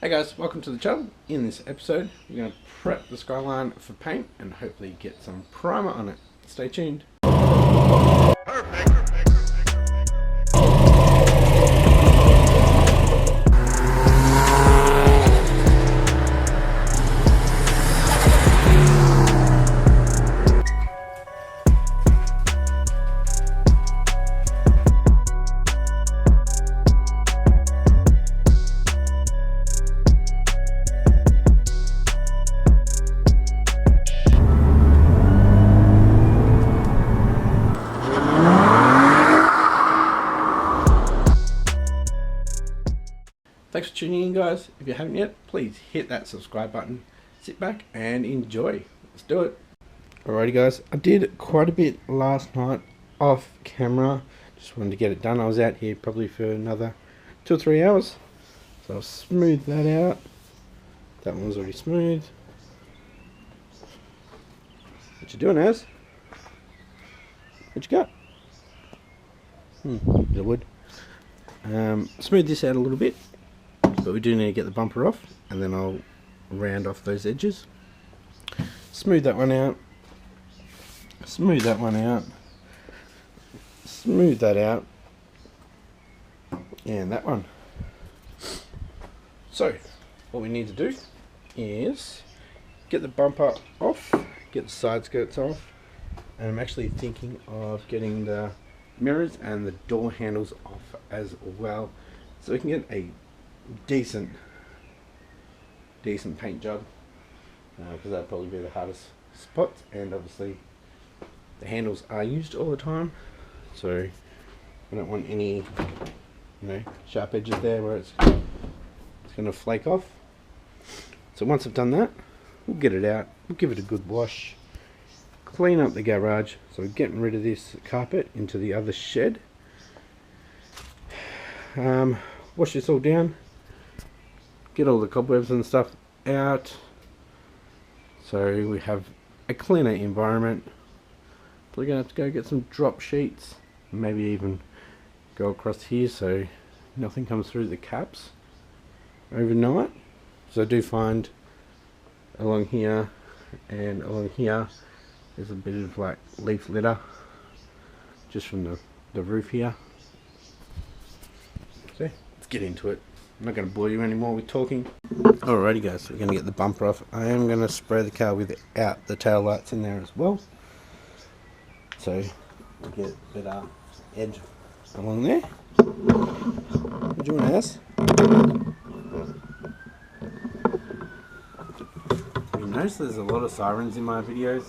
Hey guys, welcome to the channel. In this episode, we're going to prep the Skyline for paint and hopefully get some primer on it. Stay tuned. Perfect. Thanks for tuning in, guys. If you haven't yet, please hit that subscribe button. Sit back and enjoy. Let's do it. Alrighty guys, I did quite a bit last night off camera. Just wanted to get it done. I was out here probably for another 2 or 3 hours. So I'll smooth that out. That one's already smooth. What you doing, Az? What you got? Bit of wood. Smooth this out a little bit. But we do need to get the bumper off, and then I'll round off those edges. Smooth that one out. Smooth that one out. Smooth that out. And that one. So, what we need to do is get the bumper off, get the side skirts off, and I'm actually thinking of getting the mirrors and the door handles off as well, so we can get a decent paint job, because that'll probably be the hardest spot, and obviously the handles are used all the time, so I don't want any sharp edges there where it's going to flake off. So once I've done that, we'll get it out, we'll give it a good wash, clean up the garage. So we're getting rid of this carpet into the other shed, wash this all down, get all the cobwebs and stuff out, so we have a cleaner environment. Probably gonna have to go get some drop sheets, maybe even go across here so nothing comes through the caps overnight. So I do find along here and along here there's a bit of like leaf litter just from the roof here. So let's get into it. I'm not going to bore you anymore with talking. Alrighty guys, so we're going to get the bumper off. I am going to spray the car without the tail lights in there as well, so we'll get a better edge along there. What do you want to ask? You notice there's a lot of sirens in my videos.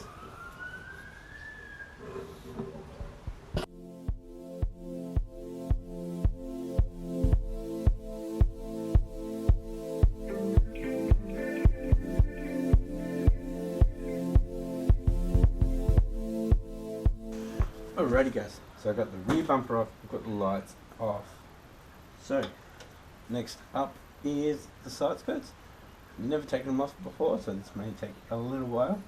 Alrighty guys, so I got the rear bumper off, I've got the lights off. So, next up is the side skirts. Never taken them off before, so this may take a little while.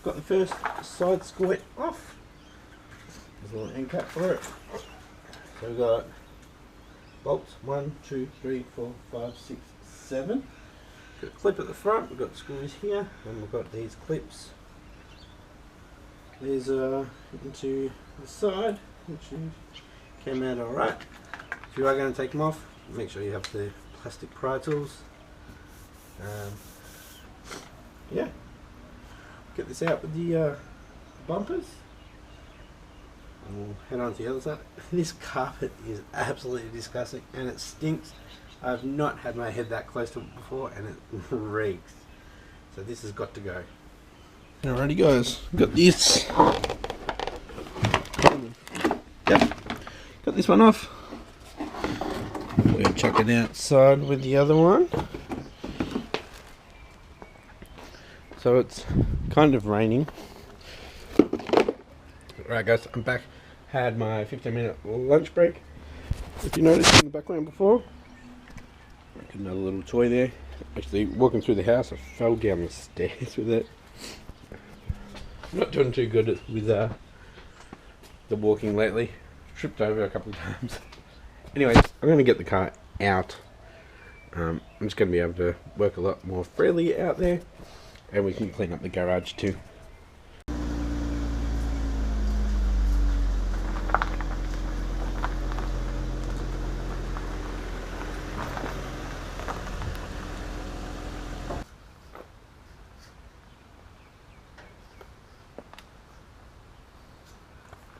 Got the first side squirt off. There's a little end cap for it. So we've got bolts 1, 2, 3, 4, 5, 6, 7. Got a clip at the front, we've got screws here, and we've got these clips. There's into the side, which came out alright. If you are going to take them off, make sure you have the plastic pry tools. Yeah. Get this out with the bumpers, and we'll head on to the other side. This carpet is absolutely disgusting and it stinks. I've not had my head that close to it before, and it reeks. So this has got to go. Alrighty guys, got this. Yep, got this one off. We'll chuck it outside with the other one. So it's kind of raining. Right guys, I'm back. Had my 15-minute lunch break. If you noticed in the background before, got another little toy there. Actually, walking through the house, I fell down the stairs with it. I'm not doing too good with the walking lately. Tripped over a couple of times. Anyways, I'm going to get the car out. I'm just going to be able to work a lot more freely out there, and we can clean up the garage too.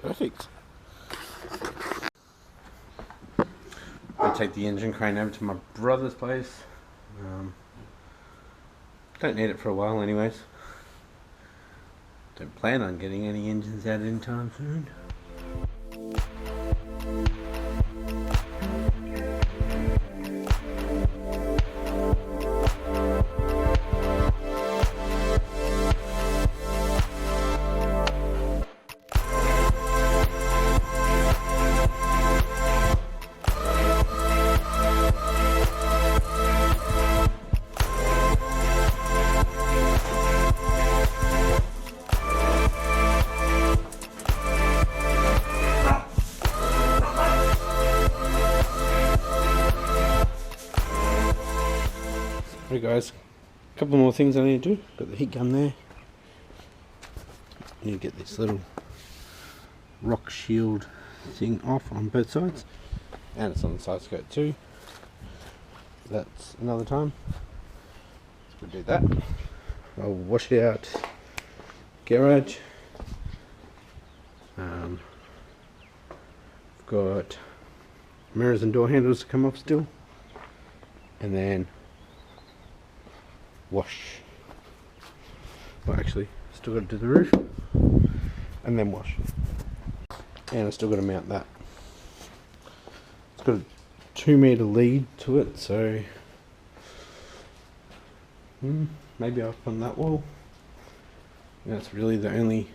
Perfect. I'll take the engine crane over to my brother's place. Don't need it for a while anyways. Don't plan on getting any engines out anytime soon. Right guys, a couple more things I need to do. Got the heat gun there. Need to get this little rock shield thing off on both sides, and it's on the side skirt too. That's another time. We'll do that. I'll wash it out garage. I've got mirrors and door handles to come off still, and then wash. Well, actually, still got to do the roof and then wash. And I still got to mount that. It's got a 2-meter lead to it, so maybe up on that wall. That's really the only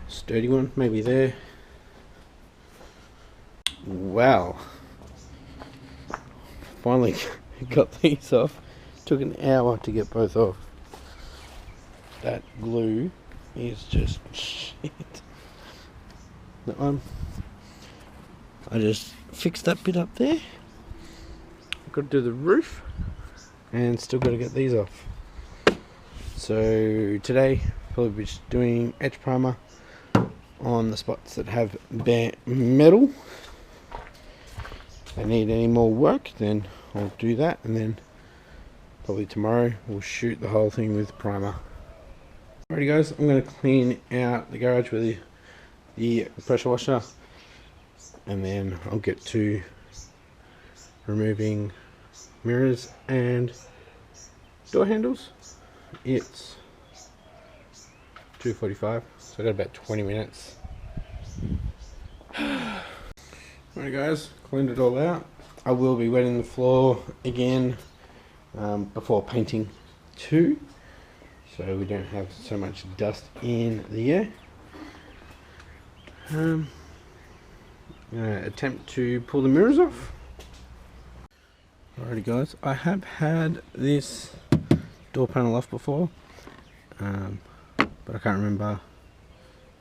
sturdy one. Maybe there. Wow! Finally got these off. Took an hour to get both off. That glue is just shit. That one, I just fixed that bit up there. I've got to do the roof and still got to get these off. So today probably just doing etch primer on the spots that have bare metal. If they need any more work, then I'll do that, and then probably tomorrow we'll shoot the whole thing with primer. Alrighty guys, I'm going to clean out the garage with the pressure washer, and then I'll get to removing mirrors and door handles. It's 2:45, so I got about 20 minutes. Alright guys, cleaned it all out. I will be wetting the floor again before painting too, so we don't have so much dust in the air. I'm gonna attempt to pull the mirrors off. Alrighty guys, I have had this door panel off before, but I can't remember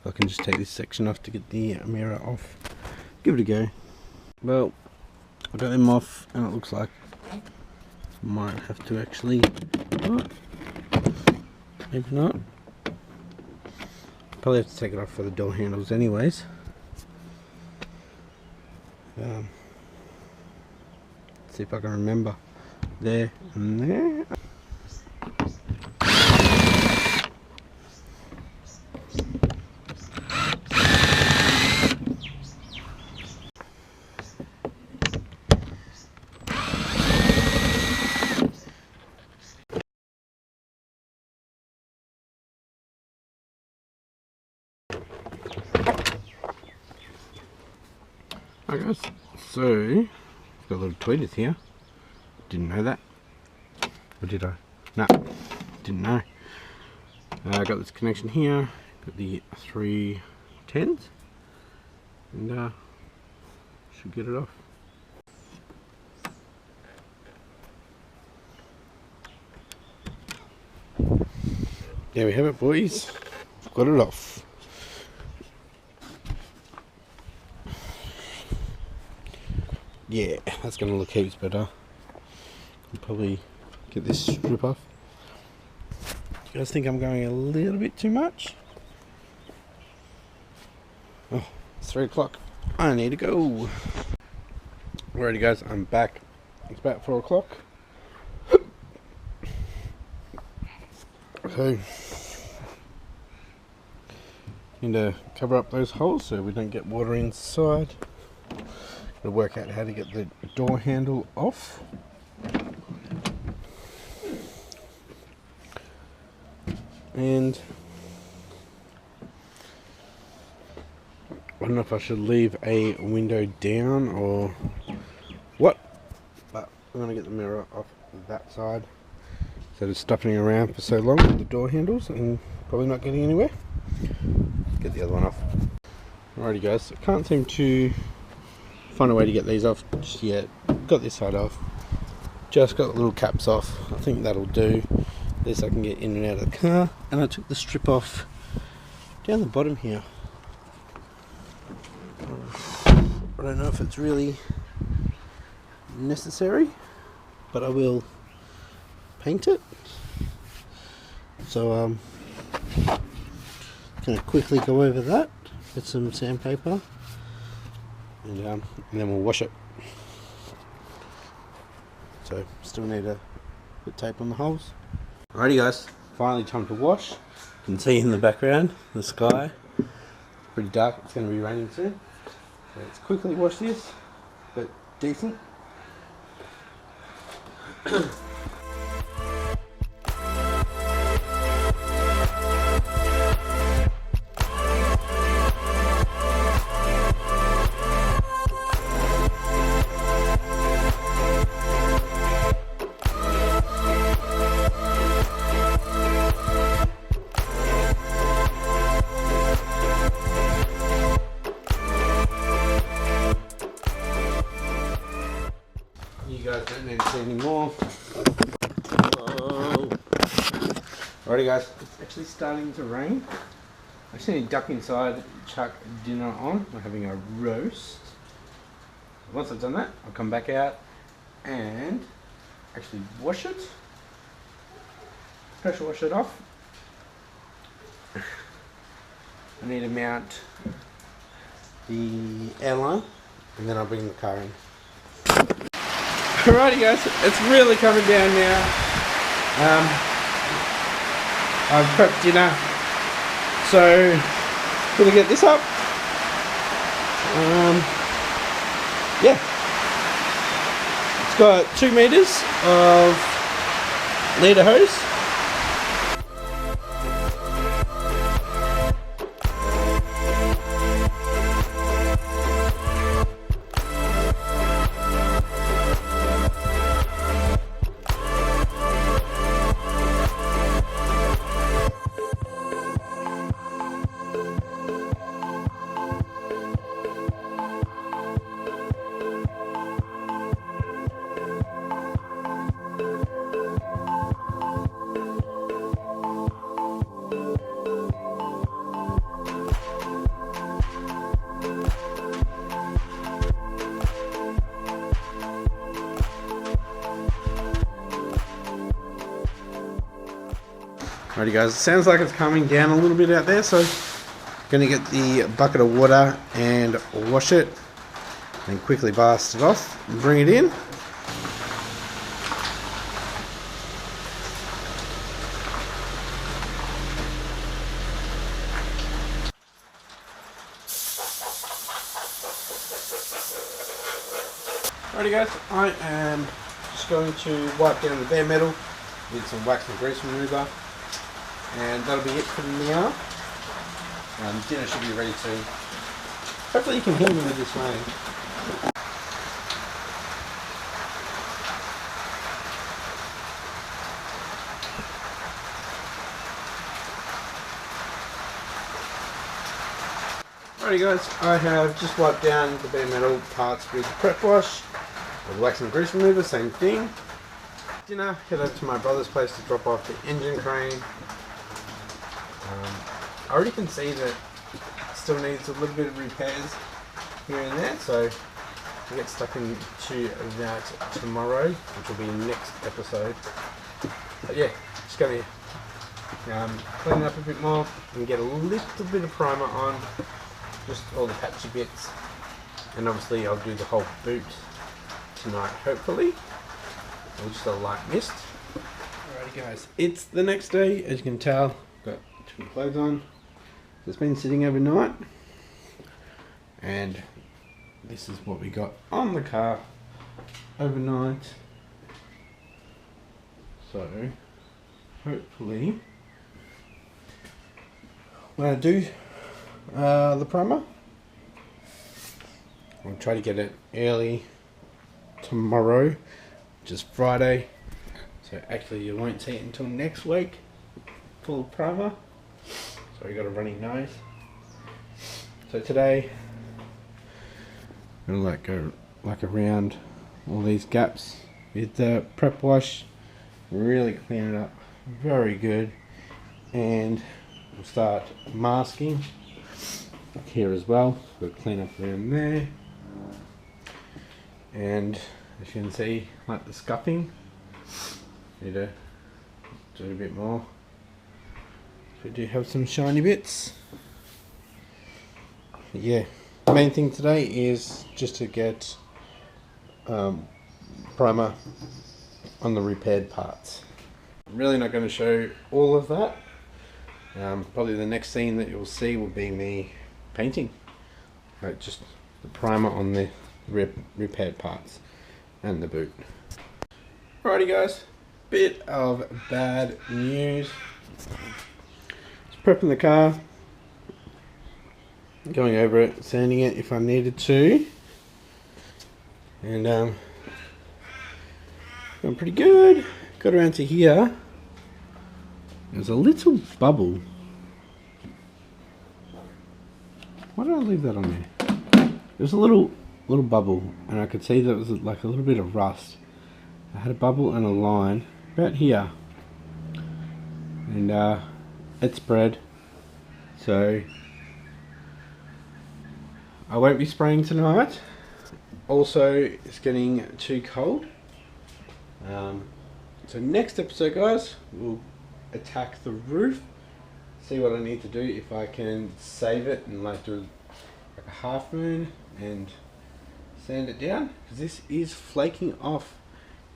if I can just take this section off to get the mirror off. Give it a go. Well, I got them off, and it looks like I might have to actually, oh, maybe not. Probably have to take it off for the door handles anyways. See if I can remember. There and there. Hi guys, so got a little tweeters here. Didn't know that. Or did I? No, didn't know. I got this connection here, got the 3 10s, and should get it off. There we have it, boys. Got it off. Yeah, that's going to look heaps better. I'll probably get this strip off. You guys think I'm going a little bit too much? Oh, it's 3 o'clock. I need to go. Alrighty guys, I'm back. It's about 4 o'clock. So, need to cover up those holes so we don't get water inside. Gotta work out how to get the door handle off. And I don't know if I should leave a window down or what, but I'm going to get the mirror off that side instead of stopping around for so long with the door handles and probably not getting anywhere. Get the other one off. Alrighty guys, I can't seem to find a way to get these off just yet. Got this side off, just got the little caps off. I think that'll do. At least I can get in and out of the car. And I took the strip off down the bottom here. I don't know if it's really necessary, but I will paint it. So gonna quickly go over that with some sandpaper, and then we'll wash it. So still need to put tape on the holes. Alrighty guys, finally time to wash. You can see in the background the sky, pretty dark. It's going to be raining soon. So let's quickly wash this, but decent. You guys don't need to see anymore. Oh. Alrighty guys, it's actually starting to rain. I just need to duck inside, chuck dinner on. We're having a roast. Once I've done that, I'll come back out and actually wash it. Pressure wash it off. I need to mount the airline and then I'll bring the car in. Alrighty guys, it's really coming down now. I've prepped dinner, so gonna get this up. Yeah, it's got 2 meters of leader hose. Alrighty guys, it sounds like it's calming down a little bit out there, so I'm going to get the bucket of water and wash it, and quickly blast it off and bring it in. Alrighty guys, I am just going to wipe down the bare metal with some wax and grease remover. And that'll be it for now. Dinner should be ready soon. Hopefully you can hear me with this rain. Alrighty guys, I have just wiped down the bare metal parts with prep wash, the wax and grease remover, same thing. Dinner, head over to my brother's place to drop off the engine crane. I already can see that it still needs a little bit of repairs here and there, so I'll get stuck into that tomorrow, which will be next episode. But yeah, just going to clean it up a bit more and get a little bit of primer on just all the patchy bits, and obviously I'll do the whole boot tonight hopefully, or just a light mist. Alrighty guys, it's the next day. As you can tell, got two clothes on. It's been sitting overnight, and this is what we got on the car overnight. So hopefully when I do the primer, I'll try to get it early tomorrow, which is Friday, so actually you won't see it until next week, full primer. So we got a runny nose. So today I'm gonna go around all these gaps with the prep wash, really clean it up very good, and we'll start masking here as well. We'll clean up around there, and as you can see, like the scuffing, need to do a bit more. We do have some shiny bits. But yeah, the main thing today is just to get primer on the repaired parts. I'm really not going to show all of that. Probably the next scene that you'll see will be me painting, just the primer on the repaired parts and the boot. Alrighty guys, bit of bad news. Just prepping the car, going over it, sanding it if I needed to, and going pretty good. Got around to here. There's a little bubble. Why did I leave that on there? There's a little bubble, and I could see that it was like a little bit of rust. I had a bubble and a line about here, and it spread. So I won't be spraying tonight. Also, it's getting too cold. So next episode, guys, we'll attack the roof, see what I need to do, if I can save it and like do like a half moon and sand it down, because this is flaking off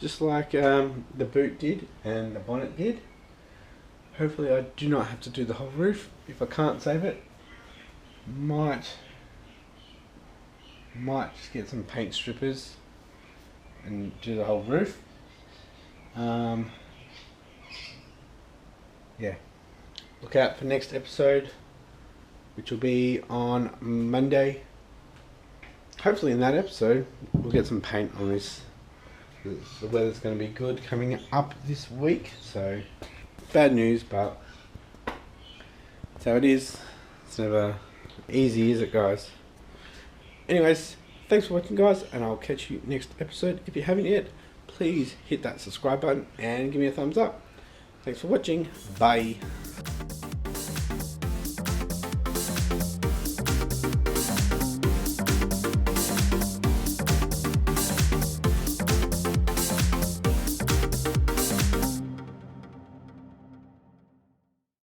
just like the boot did and the bonnet did. Hopefully I do not have to do the whole roof. If I can't save it, might just get some paint strippers and do the whole roof. Yeah, look out for next episode, which will be on Monday. Hopefully in that episode we'll get some paint on this. The weather's going to be good coming up this week, so bad news, but that's how it is. It's never easy, is it guys? Anyways, thanks for watching guys, and I'll catch you next episode. If you haven't yet, please hit that subscribe button and give me a thumbs up. Thanks for watching. Bye.